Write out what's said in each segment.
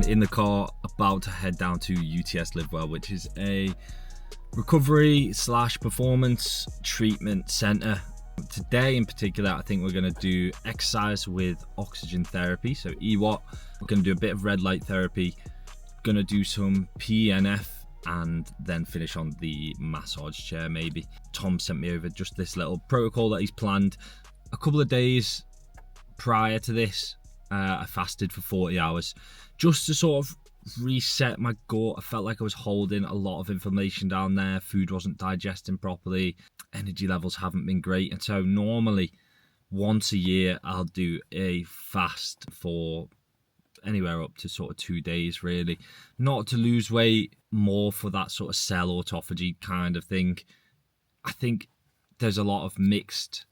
in the car about to head down to UTS Livewell, which is a recovery / performance treatment center. Today in particular, I think we're going to do exercise with oxygen therapy, so EWOT. We're going to do a bit of red light therapy, going to do some PEMF, and then finish on the massage chair maybe. Tom sent me over just this little protocol that he's planned. A couple of days prior to this, I fasted for 40 hours just to sort of reset my gut. I felt like I was holding a lot of inflammation down there. Food wasn't digesting properly. Energy levels haven't been great. And so normally once a year, I'll do a fast for anywhere up to sort of 2 days, really. Not to lose weight, more for that sort of cell autophagy kind of thing. I think there's a lot of mixed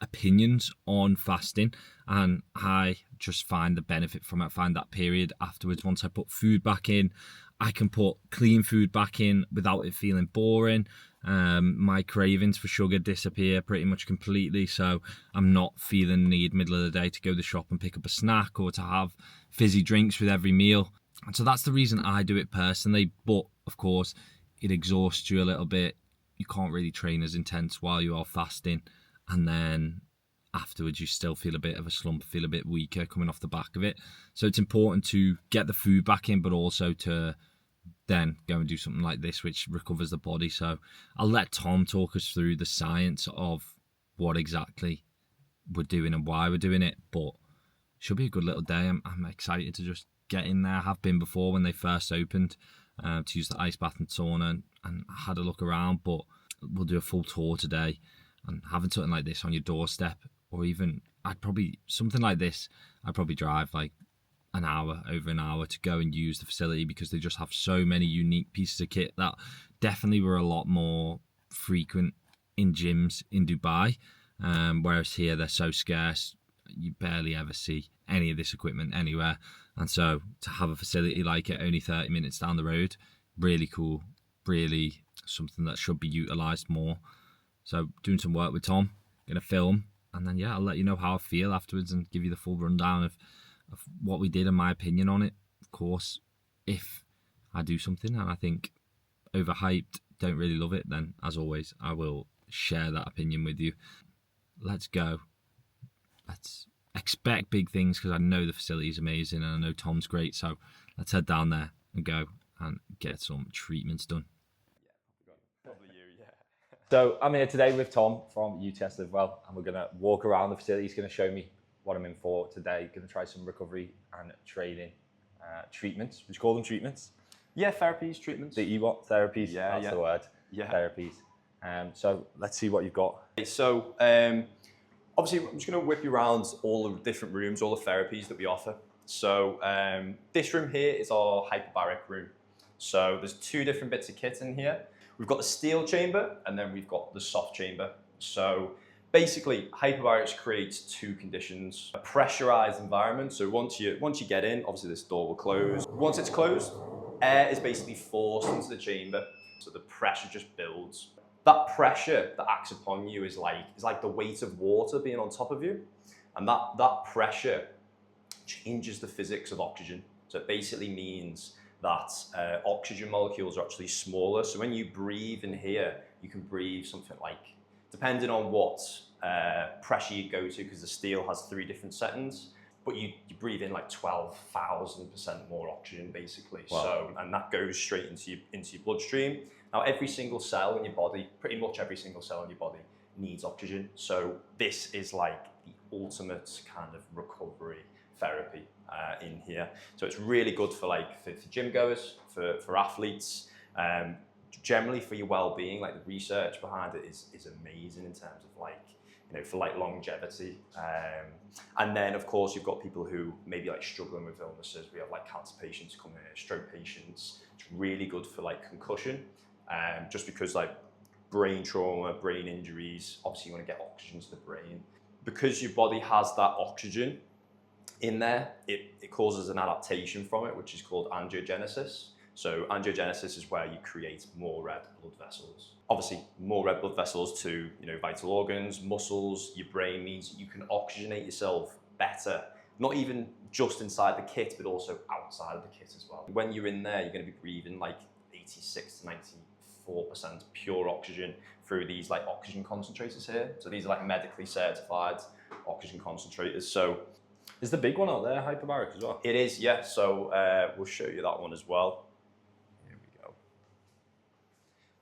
opinions on fasting, and I just find the benefit from it. I find that period afterwards, once I put food back in, I can put clean food back in without it feeling boring. My cravings for sugar disappear pretty much completely, so I'm not feeling the need middle of the day to go to the shop and pick up a snack or to have fizzy drinks with every meal. And so that's the reason I do it personally. But of course it exhausts you a little bit. You can't really train as intense while you are fasting, and then afterwards you still feel a bit of a slump, feel a bit weaker coming off the back of it. So it's important to get the food back in, but also to then go and do something like this, which recovers the body. So I'll let Tom talk us through the science of what exactly we're doing and why we're doing it, but should be a good little day. I'm excited to just get in there. I have been before when they first opened, to use the ice bath and sauna, and I had a look around, but we'll do a full tour today. And having something like this on your doorstep, or even something like this, I'd probably drive like over an hour to go and use the facility, because they just have so many unique pieces of kit that definitely were a lot more frequent in gyms in Dubai. Whereas here they're so scarce, you barely ever see any of this equipment anywhere. And so to have a facility like it only 30 minutes down the road, really cool, really something that should be utilized more. So doing some work with Tom, gonna film, and then I'll let you know how I feel afterwards and give you the full rundown of what we did and my opinion on it. Of course, if I do something and I think overhyped, don't really love it, then as always I will share that opinion with you. Let's go. Let's expect big things, because I know the facility is amazing and I know Tom's great. So let's head down there and go and get some treatments done. So I'm here today with Tom from UTS Livewell, and we're going to walk around the facility. He's going to show me what I'm in for today. Going to try some recovery and training treatments. Would you call them treatments? Yeah, therapies, treatments. The EWOT therapies, that's the word. Yeah. Therapies. So let's see what you've got. So obviously I'm just going to whip you around all the different rooms, all the therapies that we offer. So this room here is our hyperbaric room. So there's two different bits of kit in here. We've got the steel chamber, and then we've got the soft chamber. So basically, hyperbarics creates two conditions: a pressurized environment. So once you get in, obviously this door will close. Once it's closed, air is basically forced into the chamber, so the pressure just builds. That pressure that acts upon you is like the weight of water being on top of you, and that pressure changes the physics of oxygen. So it basically means that oxygen molecules are actually smaller. So when you breathe in here, you can breathe something like, depending on what pressure you go to, because the steel has 3 different settings, but you breathe in like 12,000% more oxygen basically. Wow. So, and that goes straight into your bloodstream. Now every single cell in your body, pretty much every single cell in your body needs oxygen. So this is like the ultimate kind of recovery therapy in here. So it's really good for gym goers, for athletes, generally for your well-being. Like the research behind it is amazing in terms of for longevity. And then of course you've got people who maybe struggling with illnesses. We have cancer patients come here, stroke patients. It's really good for concussion, just because brain trauma, brain injuries, obviously you want to get oxygen to the brain. Because your body has that oxygen in there, it causes an adaptation from it, which is called angiogenesis. So angiogenesis is where you create more red blood vessels. Obviously, more red blood vessels to vital organs, muscles, your brain means you can oxygenate yourself better not even just inside the kit, but also outside of the kit as well. When you're in there, you're going to be breathing like 86 to 94% pure oxygen through these like oxygen concentrators here. So these are like medically certified oxygen concentrators. So is the big one out there hyperbaric as well? it is, yeah. So we'll show you that one as well. Here we go.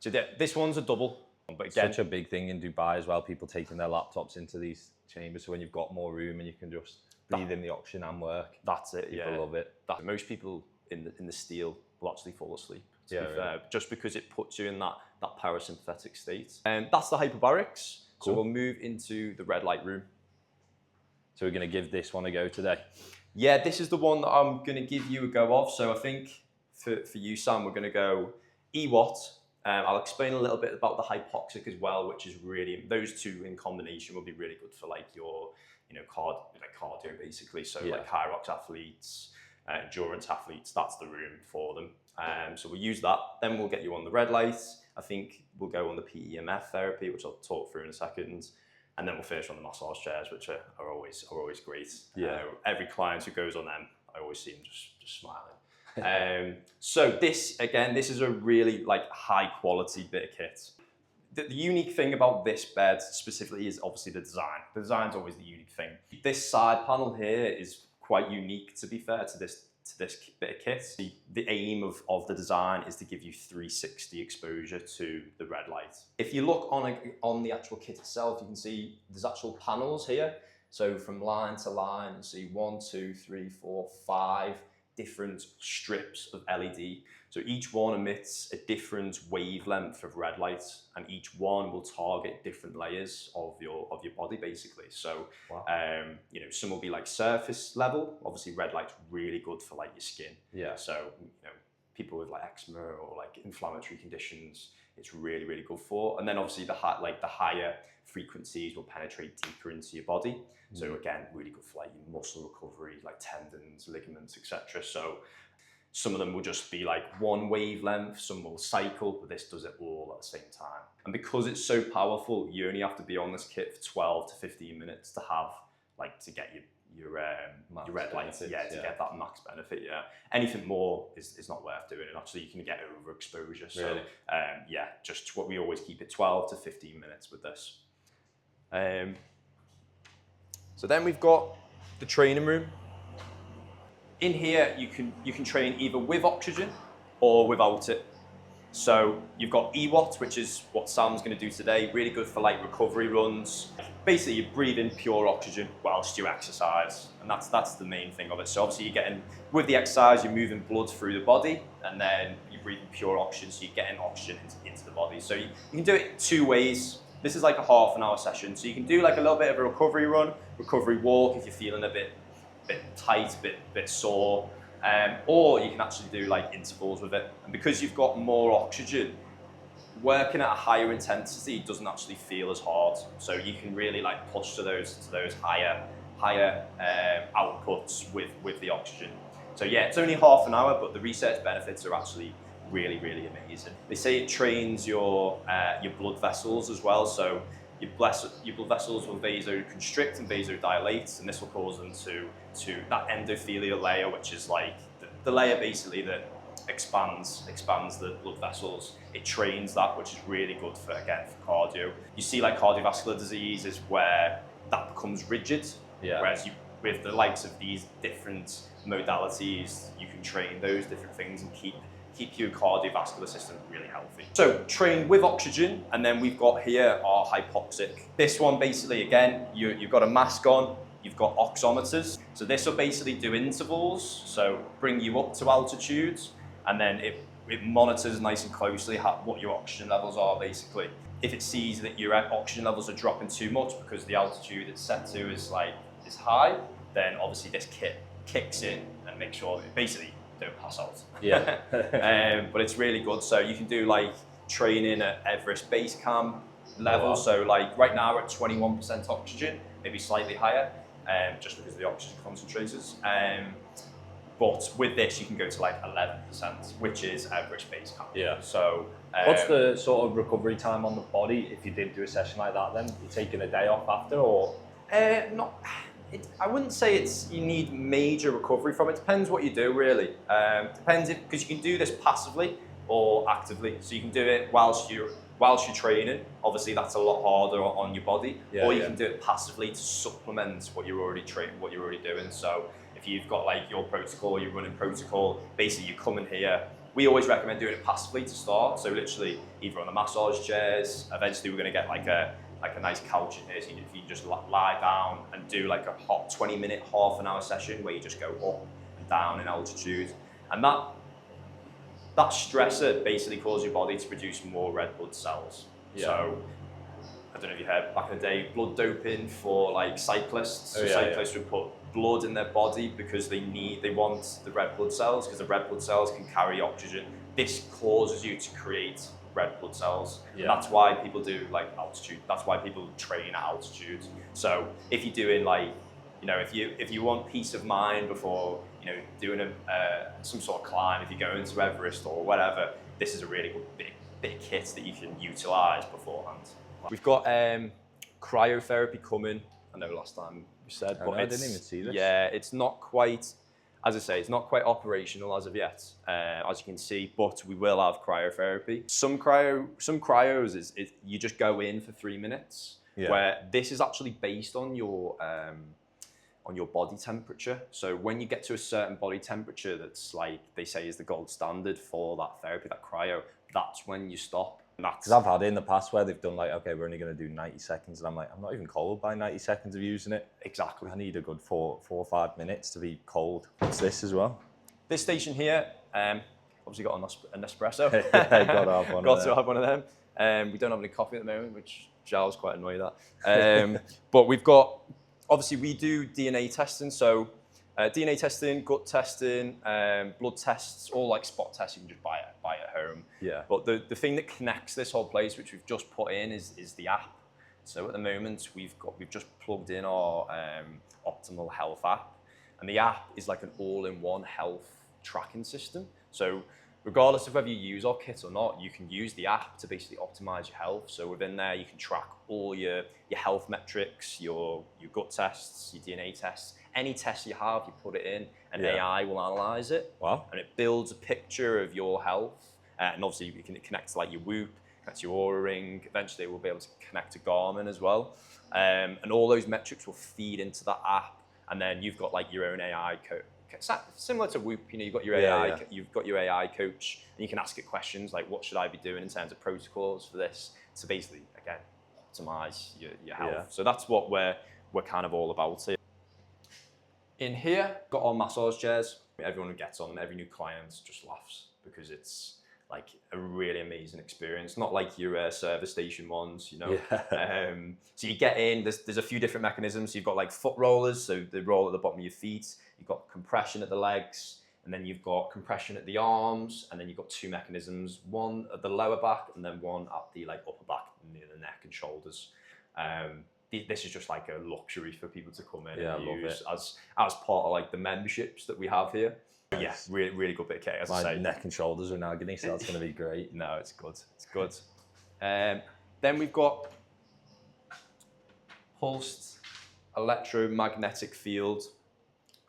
So this one's a double. But again, such a big thing in Dubai as well, people taking their laptops into these chambers, so when you've got more room and you can just breathe in the oxygen and work. That's it, people love it. Most people in the steel will actually fall asleep, just because it puts you in that parasympathetic state. And that's the hyperbarics. Cool. So we'll move into the red light room. So we're going to give this one a go today. Yeah, this is the one that I'm going to give you a go of. So I think for you, Sam, we're going to go EWOT. I'll explain a little bit about the hypoxic as well, which is really, those two in combination will be really good for like your, cardio basically. So like Hyrox athletes, endurance athletes, that's the room for them. So we'll use that. Then we'll get you on the red light. I think we'll go on the PEMF therapy, which I'll talk through in a second. And then we'll finish on the massage chairs, which are always great. Every client who goes on them, I always see them just smiling. So this is a really like high quality bit of kit. The unique thing about this bed specifically is obviously the design. The design's always the unique thing. This side panel here is quite unique, to be fair, to this bit of kit. The aim of the design is to give you 360 exposure to the red light. If you look on the actual kit itself, you can see there's actual panels here. So from line to line, you see 1, 2, 3, 4, 5 different strips of LED. So each one emits a different wavelength of red light, and each one will target different layers of your body basically. So some will be like surface level. Obviously red light's really good for like your skin. Yeah. So people with like eczema or like inflammatory conditions, it's really, really good for. And then obviously the higher frequencies will penetrate deeper into your body. So again, really good for like your muscle recovery, like tendons, ligaments, etc. So some of them will just be like one wavelength, some will cycle, but this does it all at the same time. And because it's so powerful, you only have to be on this kit for 12 to 15 minutes to have to get your red light, to get that max benefit. Anything more is not worth doing, and actually you can get overexposure. So just what we always keep it 12 to 15 minutes with this. So then we've got the training room. In here, you can train either with oxygen or without it. So you've got EWOT, which is what Sam's going to do today. Really good for like recovery runs. Basically, you breathe in pure oxygen whilst you exercise, and that's the main thing of it. So obviously, with the exercise, you're moving blood through the body, and then you breathe in pure oxygen, so you're getting oxygen into the body. So you can do it 2 ways. This is like a half-an-hour session, so you can do like a little bit of a recovery run, recovery walk if you're feeling a bit tight, bit sore, or you can actually do like intervals with it. And because you've got more oxygen, working at a higher intensity doesn't actually feel as hard. So you can really like push to those higher outputs with the oxygen. So yeah, it's only half an hour, but the research benefits are actually really, really amazing. They say it trains your blood vessels as well. So your blood vessels will vasoconstrict and vasodilate, and this will cause them to that endothelial layer, which is like the layer basically that expands the blood vessels. It trains that, which is really good for cardio. You see like cardiovascular disease is where that becomes rigid, whereas with the likes of these different modalities, you can train those different things and keep your cardiovascular system really healthy. So train with oxygen, and then we've got here our hypoxic. This one basically, again, you've got a mask on, you've got oximeters. So this will basically do intervals, so bring you up to altitudes, and then it monitors nice and closely what your oxygen levels are basically. If it sees that your oxygen levels are dropping too much because the altitude it's set to is high, then obviously this kit kicks in and makes sure that basically don't pass out. But it's really good. So you can do like training at Everest base camp level. Oh, wow. So like right now we're at 21% oxygen, maybe slightly higher, just because of the oxygen concentrators. But with this, you can go to like 11%, which is Everest base camp. Yeah. So what's the sort of recovery time on the body if you did do a session like that? Then you're taking a day off after, or I wouldn't say you need major recovery from it. Depends what you do, really. Depends because you can do this passively or actively. So you can do it whilst you're training. Obviously, that's a lot harder on your body. Or you can do it passively to supplement what you're already doing. So if you've got like your protocol, your running protocol, basically you come in here. We always recommend doing it passively to start. So literally either on the massage chairs. Eventually, we're going to get like a nice couch in here, so if you just lie down and do like a hot 20-minute, half an hour session where you just go up and down in altitude, and that stressor basically causes your body to produce more red blood cells. So I don't know if you heard back in the day, blood doping for like cyclists. Cyclists would put blood in their body because they want the red blood cells, because the red blood cells can carry oxygen. This causes you to create red blood cells. That's why people do like altitude. That's why people train at altitude. So if you're doing like, if you want peace of mind before, doing some sort of climb, if you're going to Everest or whatever, this is a really good big kit that you can utilize beforehand. We've got cryotherapy coming. I know last time we said, but I didn't even see this. Yeah, it's not quite. As I say, it's not quite operational as of yet, as you can see, but we will have cryotherapy. Some cryos is you just go in for 3 minutes, where this is actually based on your body temperature. So when you get to a certain body temperature that's like, they say is the gold standard for that therapy, that cryo, that's when you stop. Because I've had it in the past where they've done like, okay, we're only going to do 90 seconds. And I'm like, I'm not even cold by 90 seconds of using it. Exactly. I need a good 4 or 5 minutes to be cold. What's this as well? This station here, obviously got an espresso. Got to have one of them. We don't have any coffee at the moment, which Giles quite annoyed at. But we've got, obviously we do DNA testing. So DNA testing, gut testing, blood tests, all like spot tests you can just buy at home. Yeah. But the thing that connects this whole place, which we've just put in, is the app. So at the moment we've just plugged in our Optimal Health app, and the app is like an all-in-one health tracking system. So regardless of whether you use our kit or not, you can use the app to basically optimize your health. So within there, you can track all your health metrics, your gut tests, your DNA tests. Any test you have, you put it in, and AI will analyze it. Wow. And it builds a picture of your health. And obviously, you can connect to like your Whoop, connect to your Oura Ring. Eventually, we'll be able to connect to Garmin as well. And all those metrics will feed into that app. And then you've got like your own AI coach. Similar to Whoop, you've got your AI, you've got your AI coach, and you can ask it questions like, what should I be doing in terms of protocols for this to basically, again, optimize your health. Yeah. So that's what we're kind of all about here. In here, got our massage chairs. Everyone who gets on them, every new client just laughs because it's like a really amazing experience. Not like your service station ones, So you get in, there's a few different mechanisms. So you've got like foot rollers, so they roll at the bottom of your feet. You've got compression at the legs, and then you've got compression at the arms, and then you've got 2 mechanisms, one at the lower back and then one at the like upper back near the neck and shoulders. This is just like a luxury for people to come in and use as part of like the memberships that we have here. Yeah, really, really good bit of kit. As I say, neck and shoulders are now getting, so that's going to be great. No, it's good. It's good. Then we've got pulsed electromagnetic field.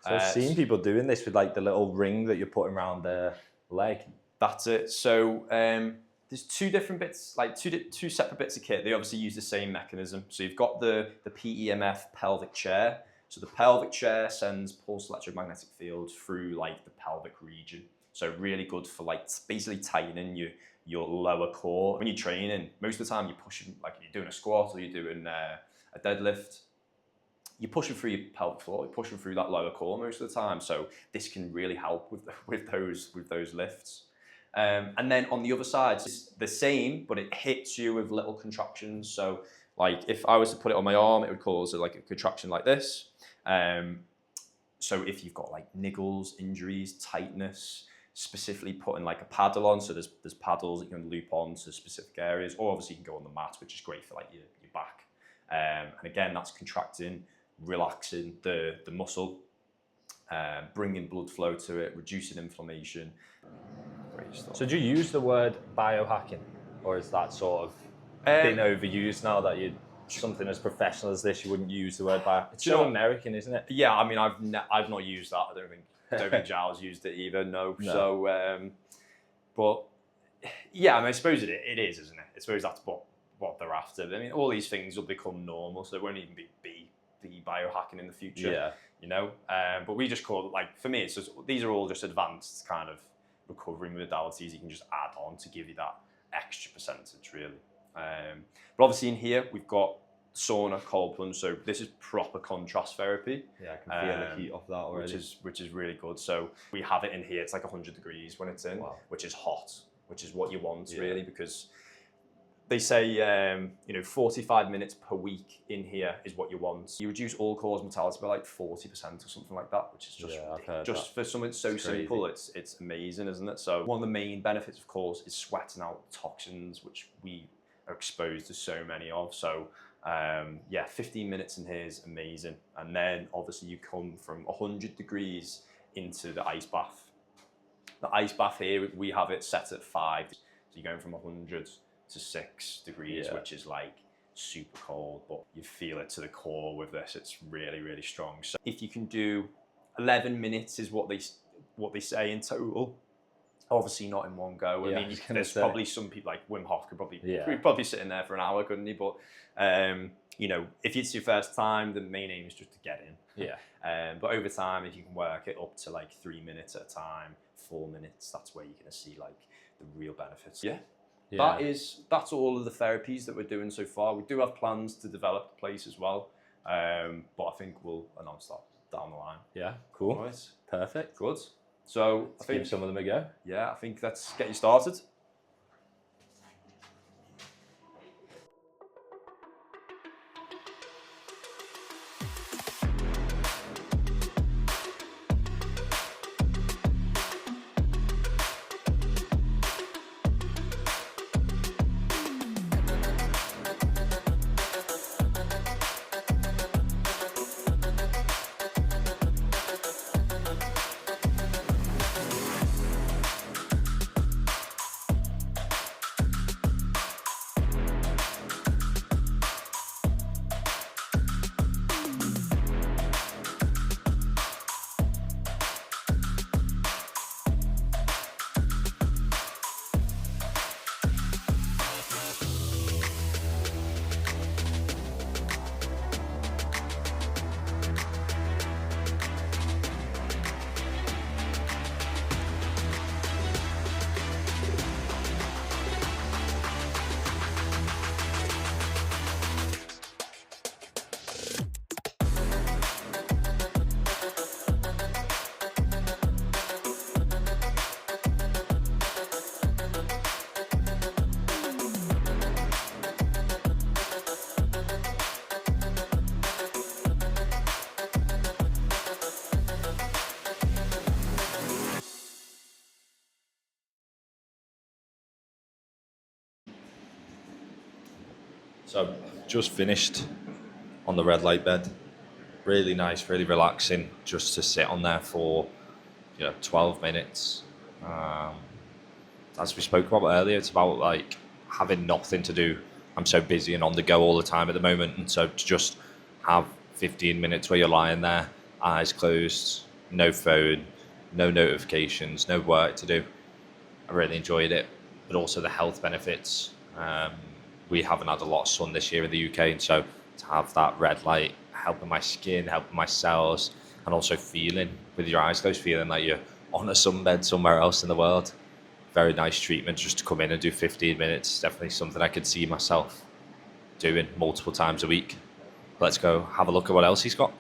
So I've seen people doing this with like the little ring that you're putting around their leg. That's it. So there's 2 different bits, like two separate bits of kit. They obviously use the same mechanism. So you've got the PEMF pelvic chair. So the pelvic chair sends pulsed electromagnetic field through like the pelvic region. So really good for like basically tightening your lower core. When you're training, most of the time you're pushing, like you're doing a squat or you're doing a deadlift, you're pushing through your pelvic floor, you're pushing through that lower core most of the time. So this can really help with those lifts. And then on the other side, it's the same, but it hits you with little contractions. So like if I was to put it on my arm, it would cause like a contraction like this. So if you've got like niggles, injuries, tightness, specifically putting like a paddle on, so there's paddles that you can loop on to specific areas, or obviously you can go on the mat, which is great for like your back. And again, that's contracting, relaxing the muscle, bringing blood flow to it, reducing inflammation. Great stuff. So do you use the word biohacking, or is that sort of been overused now that you something as professional as this, you wouldn't use the word bio. It's Do you so know- American, isn't it? Yeah, I mean, I've not used that. I don't think Giles used it either. No. So, but yeah, I mean, I suppose it is, isn't it? I suppose that's what they're after. I mean, all these things will become normal, so it won't even be biohacking in the future. Yeah. You know, but we just call it, like, for me, it's just, these are all just advanced kind of recovery modalities you can just add on to give you that extra percentage, really. But obviously in here we've got sauna, cold plunge, so this is proper contrast therapy. Yeah, I can feel the heat of that already. Which is really good. So we have it in here, it's like 100 degrees when it's in, which is hot, which is what you want, really, because they say 45 minutes per week in here is what you want. You reduce all cause mortality by like 40% or something like that, which is just just for something so simple. It's amazing, isn't it? So one of the main benefits, of course, is sweating out toxins, which we are exposed to so many of. So 15 minutes in here is amazing. And then obviously you come from 100 degrees into the ice bath. The ice bath here, we have it set at 5. So you're going from 100 to 6 degrees, which is like super cold, but you feel it to the core with this. It's really, really strong. So if you can do 11 minutes is what they say in total. Obviously not in one go. I mean, there's probably some people like Wim Hof could probably sit in there for an hour, couldn't he? But if it's your first time, the main aim is just to get in. But over time, if you can work it up to like 3 minutes at a time, 4 minutes, that's where you're gonna see like the real benefits. That's all of the therapies that we're doing so far. We do have plans to develop the place as well, but I think we'll announce that down the line. Yeah, cool. All right. Perfect. Good. So I think give some of them a go. Yeah, I think let's get you started. So just finished on the red light bed. Really nice, really relaxing, just to sit on there for 12 minutes. As we spoke about earlier, it's about like having nothing to do. I'm so busy and on the go all the time at the moment, and so to just have 15 minutes where you're lying there, eyes closed, no phone, no notifications, no work to do. I really enjoyed it, but also the health benefits. We haven't had a lot of sun this year in the UK, and so to have that red light helping my skin, helping my cells, and also feeling with your eyes closed, feeling like you're on a sunbed somewhere else in the world. Very nice treatment just to come in and do 15 minutes. Definitely something I could see myself doing multiple times a week. Let's go have a look at what else he's got.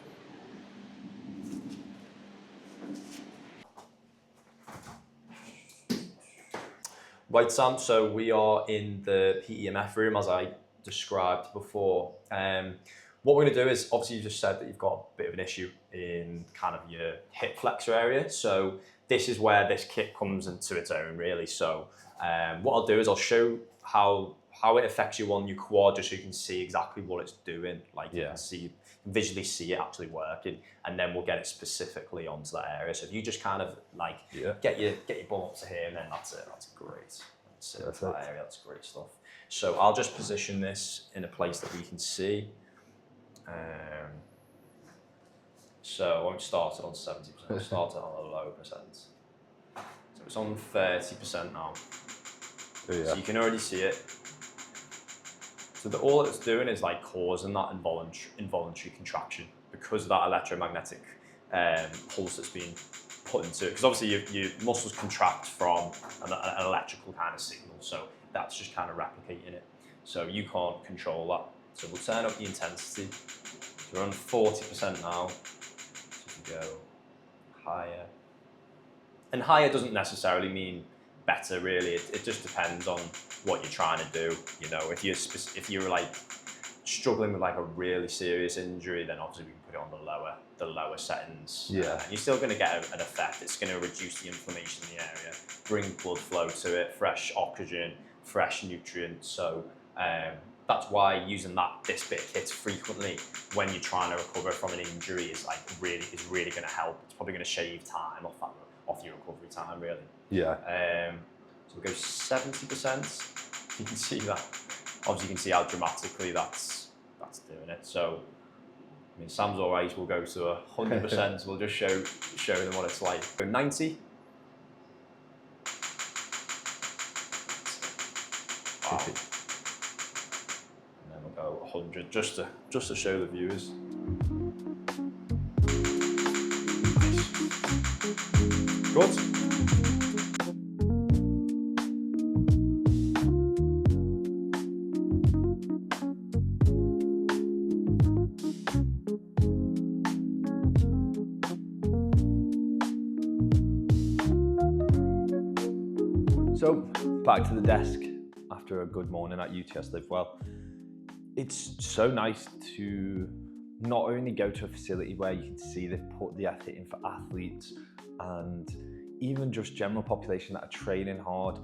Right, Sam, so we are in the PEMF room, as I described before. What we're going to do is, obviously you just said that you've got a bit of an issue in kind of your hip flexor area. So this is where this kit comes into its own, really. So what I'll do is I'll show how it affects you on your quad, just so you can see exactly what it's doing. Like you can visually see it actually working, and then we'll get it specifically onto that area. So if you just kind of like get your bum up to here, and then that's it. That's great. That's it. That area. That's great stuff. So I'll just position this in a place that we can see. So I won't start it on 70%, I'll start it on a low percent. So it's on 30% now. Yeah. So you can already see it. So all it's doing is like causing that involuntary contraction because of that electromagnetic pulse that's being put into it. Because obviously your muscles contract from an electrical kind of signal, so that's just kind of replicating it. So you can't control that. So we'll turn up the intensity. So we're on 40% now. So we go higher. And higher doesn't necessarily mean better, really. It just depends on what you're trying to do. You know, if you're like struggling with like a really serious injury, then obviously we can put it on the lower settings. Yeah. And you're still going to get an effect. It's going to reduce the inflammation in the area, bring blood flow to it, fresh oxygen, fresh nutrients. So that's why using this bit of kit frequently when you're trying to recover from an injury is really going to help. It's probably going to shave time off your recovery time, really. Yeah. So we'll go 70%. You can see that. Obviously, you can see how dramatically that's doing it. So, I mean, Sam's all right. We'll go to 100%. We'll just show them what it's like. Go 90. Wow. And then we'll go 100 just to show the viewers. Good. So back to the desk after a good morning at UTS Livewell. It's so nice to not only go to a facility where you can see they've put the effort in for athletes and even just general population that are training hard.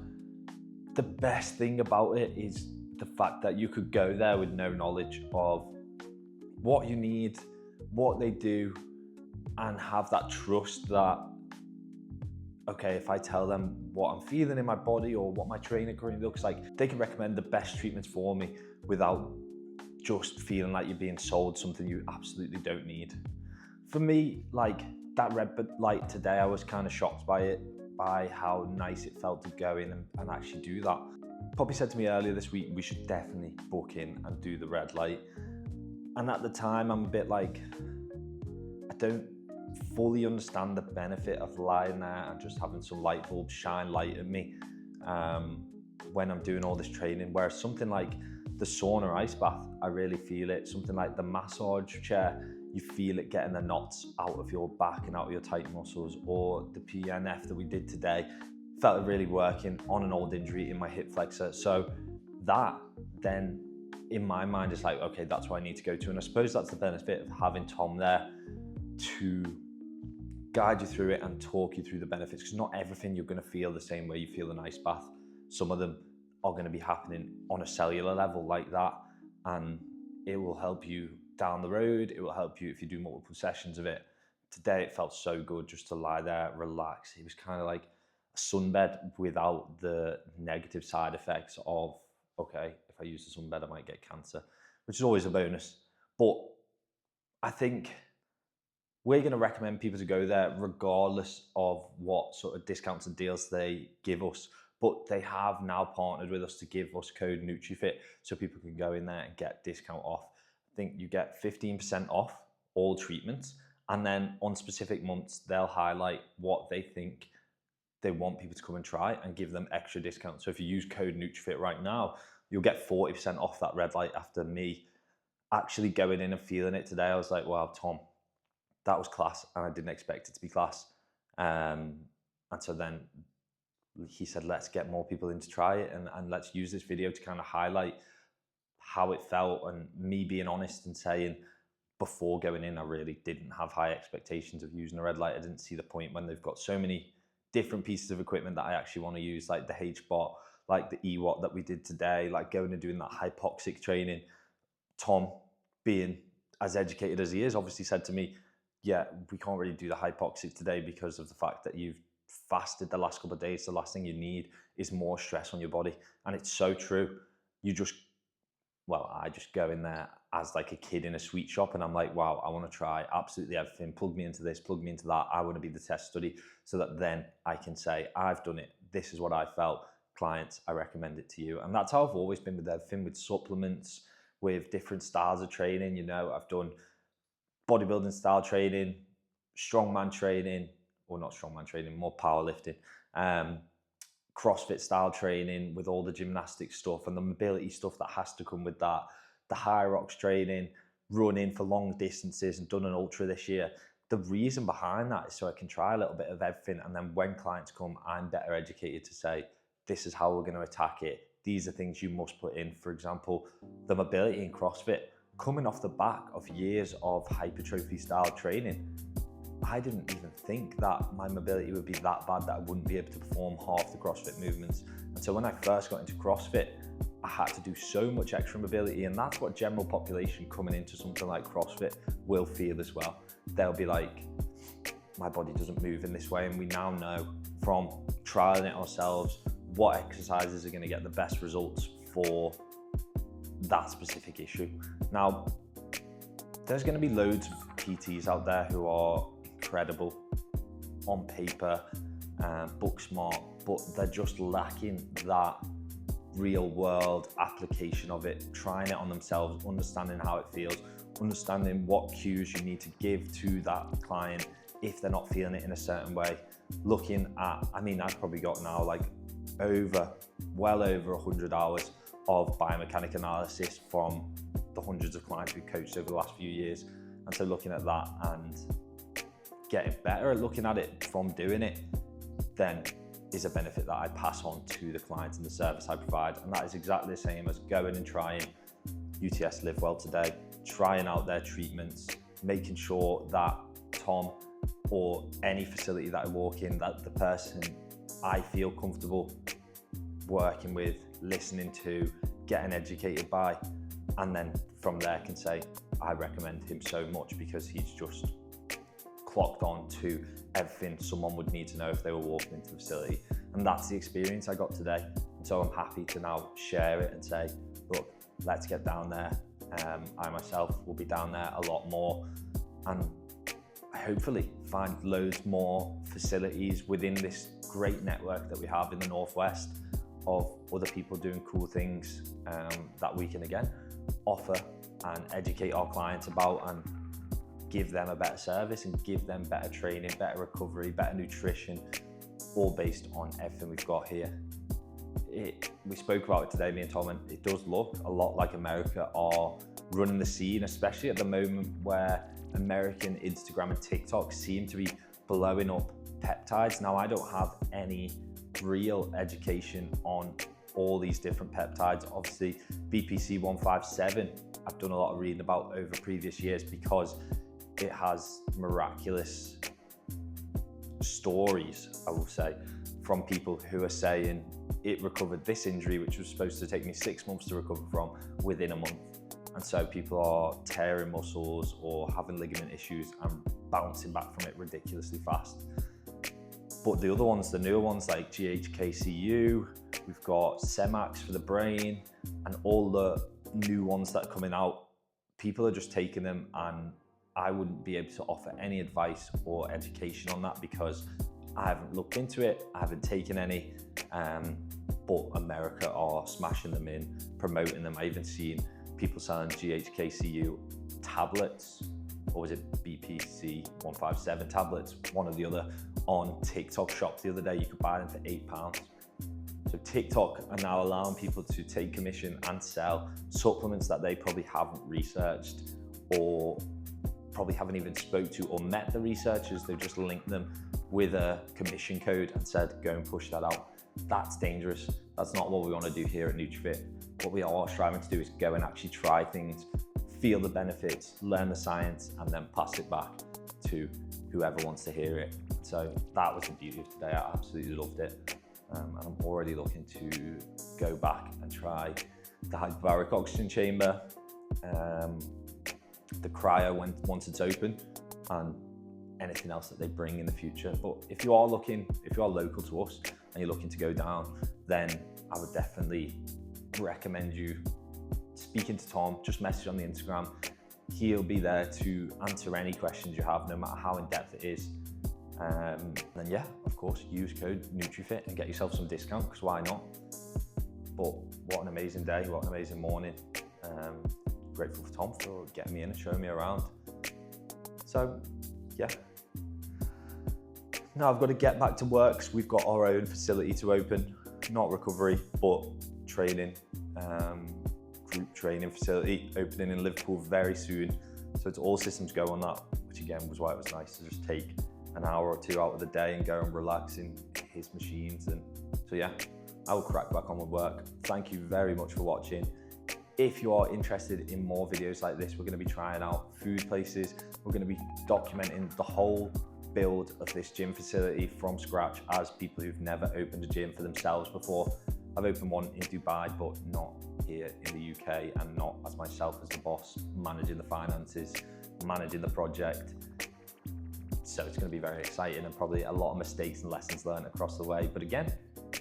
The best thing about it is the fact that you could go there with no knowledge of what you need, what they do, and have that trust that, okay, if I tell them what I'm feeling in my body or what my training currently looks like, they can recommend the best treatments for me without just feeling like you're being sold something you absolutely don't need. For me, like that red light today, I was kind of shocked by it, by how nice it felt to go in and actually do that. Poppy said to me earlier this week, we should definitely book in and do the red light. And at the time, I'm a bit like, I don't fully understand the benefit of lying there and just having some light bulbs shine light at me when I'm doing all this training. Whereas something like the sauna ice bath, I really feel it. Something like the massage chair, you feel it getting the knots out of your back and out of your tight muscles. Or the PEMF that we did today, felt it really working on an old injury in my hip flexor. So that then in my mind is like, okay, that's what I need to go to. And I suppose that's the benefit of having Tom there to guide you through it and talk you through the benefits, because not everything you're going to feel the same way you feel an ice bath. Some of them are going to be happening on a cellular level like that, and it will help you down the road. It will help you if you do multiple sessions of it. Today it felt so good just to lie there, relax. It was kind of like a sunbed without the negative side effects of, okay, if I use the sunbed I might get cancer, which is always a bonus. But I think we're going to recommend people to go there regardless of what sort of discounts and deals they give us. But they have now partnered with us to give us code NutriFit so people can go in there and get discount off. I think you get 15% off all treatments. And then on specific months, they'll highlight what they think they want people to come and try and give them extra discounts. So if you use code NutriFit right now, you'll get 40% off that red light. After me actually going in and feeling it today, I was like, wow, Tom, that was class, and I didn't expect it to be class. And so then he said, let's get more people in to try it, and let's use this video to kind of highlight how it felt. And me being honest and saying, before going in, I really didn't have high expectations of using a red light. I didn't see the point when they've got so many different pieces of equipment that I actually want to use, like the HBOT, like the EWOT that we did today, like going and doing that hypoxic training. Tom, being as educated as he is, obviously said to me, yeah, we can't really do the hypoxic today because of the fact that you've fasted the last couple of days. The last thing you need is more stress on your body. And it's so true. I just go in there as like a kid in a sweet shop, and I'm like, wow, I want to try absolutely everything. Plug me into this, plug me into that. I want to be the test study, so that then I can say, I've done it. This is what I felt. Clients, I recommend it to you. And that's how I've always been with everything, with supplements, with different styles of training. You know, I've done bodybuilding style training, strongman training, or not strongman training, more powerlifting, CrossFit style training with all the gymnastic stuff and the mobility stuff that has to come with that, the Hyrox training, running for long distances, and done an ultra this year. The reason behind that is so I can try a little bit of everything, and then when clients come, I'm better educated to say, this is how we're going to attack it. These are things you must put in. For example, the mobility in CrossFit, coming off the back of years of hypertrophy style training, I didn't even think that my mobility would be that bad that I wouldn't be able to perform half the CrossFit movements. And so when I first got into CrossFit, I had to do so much extra mobility, and that's what general population coming into something like CrossFit will feel as well. They'll be like, my body doesn't move in this way, and we now know from trialing it ourselves what exercises are going to get the best results for that specific issue. Now, there's going to be loads of PTs out there who are incredible on paper, book smart, but they're just lacking that real world application of it, trying it on themselves, understanding how it feels, understanding what cues you need to give to that client if they're not feeling it in a certain way. Looking at, I mean, I've probably got now like well over 100 hours of biomechanic analysis from the hundreds of clients we've coached over the last few years. And so looking at that and getting better at looking at it from doing it, then is a benefit that I pass on to the clients and the service I provide. And that is exactly the same as going and trying UTS Livewell today, trying out their treatments, making sure that Tom or any facility that I walk in, that the person I feel comfortable working with, listening to, getting educated by, and then from there can say, I recommend him so much because he's just clocked on to everything someone would need to know if they were walking into the facility. And that's the experience I got today. And so I'm happy to now share it and say, look, let's get down there. I myself will be down there a lot more, and hopefully find loads more facilities within this great network that we have in the Northwest of other people doing cool things that we can again offer and educate our clients about, and give them a better service and give them better training, better recovery, better nutrition, all based on everything we've got here. We spoke about it today, me and Tom, and it does look a lot like America are running the scene, especially at the moment where American Instagram and TikTok seem to be blowing up peptides. Now, I don't have any real education on all these different peptides. Obviously, BPC 157, I've done a lot of reading about over previous years because it has miraculous stories, I will say, from people who are saying it recovered this injury, which was supposed to take me 6 months to recover from, within a month. And so people are tearing muscles or having ligament issues and bouncing back from it ridiculously fast. But the other ones, the newer ones like GHKCU, we've got Semax for the brain, and all the new ones that are coming out, people are just taking them, and I wouldn't be able to offer any advice or education on that because I haven't looked into it, I haven't taken any, but America are smashing them in, promoting them. I even seen people selling GHKCU tablets, or was it BPC 157 tablets, one or the other, on TikTok shop the other day. You could buy them for £8. So TikTok are now allowing people to take commission and sell supplements that they probably haven't researched or probably haven't even spoke to or met the researchers. They've just linked them with a commission code and said, go and push that out. That's dangerous. That's not what we want to do here at NutriFit. What we are striving to do is go and actually try things, feel the benefits, learn the science, and then pass it back to whoever wants to hear it. So that was the beauty of today. I absolutely loved it. And I'm already looking to go back and try the hyperbaric oxygen chamber, the cryo once it's open, and anything else that they bring in the future. But if you are local to us and you're looking to go down, then I would definitely recommend you speaking to Tom. Just message on the Instagram. He'll be there to answer any questions you have, no matter how in-depth it is. And yeah, of course, use code NutriFit and get yourself some discount, because why not? But what an amazing day, what an amazing morning. Grateful for Tom for getting me in and showing me around. So yeah. Now I've got to get back to work, because we've got our own facility to open, not recovery, but training, group training facility opening in Liverpool very soon. So it's all systems go on that, which again was why it was nice to just take an hour or two out of the day and go and relax in his machines. And so yeah, I will crack back on with work. Thank you very much for watching. If you are interested in more videos like this, we're going to be trying out food places. We're going to be documenting the whole build of this gym facility from scratch as people who've never opened a gym for themselves before. I've opened one in Dubai, but not here in the UK, and not as myself as the boss, managing the finances, managing the project. So it's going to be very exciting, and probably a lot of mistakes and lessons learned across the way. But again,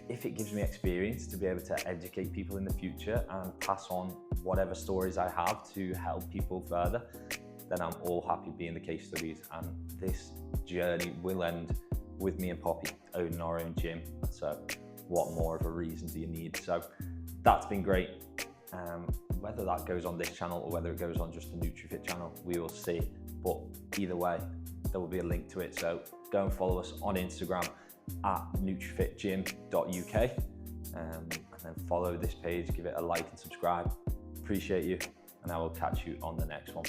if it gives me experience to be able to educate people in the future and pass on whatever stories I have to help people further, then I'm all happy being the case studies. And this journey will end with me and Poppy owning our own gym. So what more of a reason do you need? So that's been great. Whether that goes on this channel or whether it goes on just the NutriFit channel, we will see. But either way, there will be a link to it. So go and follow us on Instagram at nutrifitgym.uk, and then follow this page, give it a like and subscribe. Appreciate you, and I will catch you on the next one.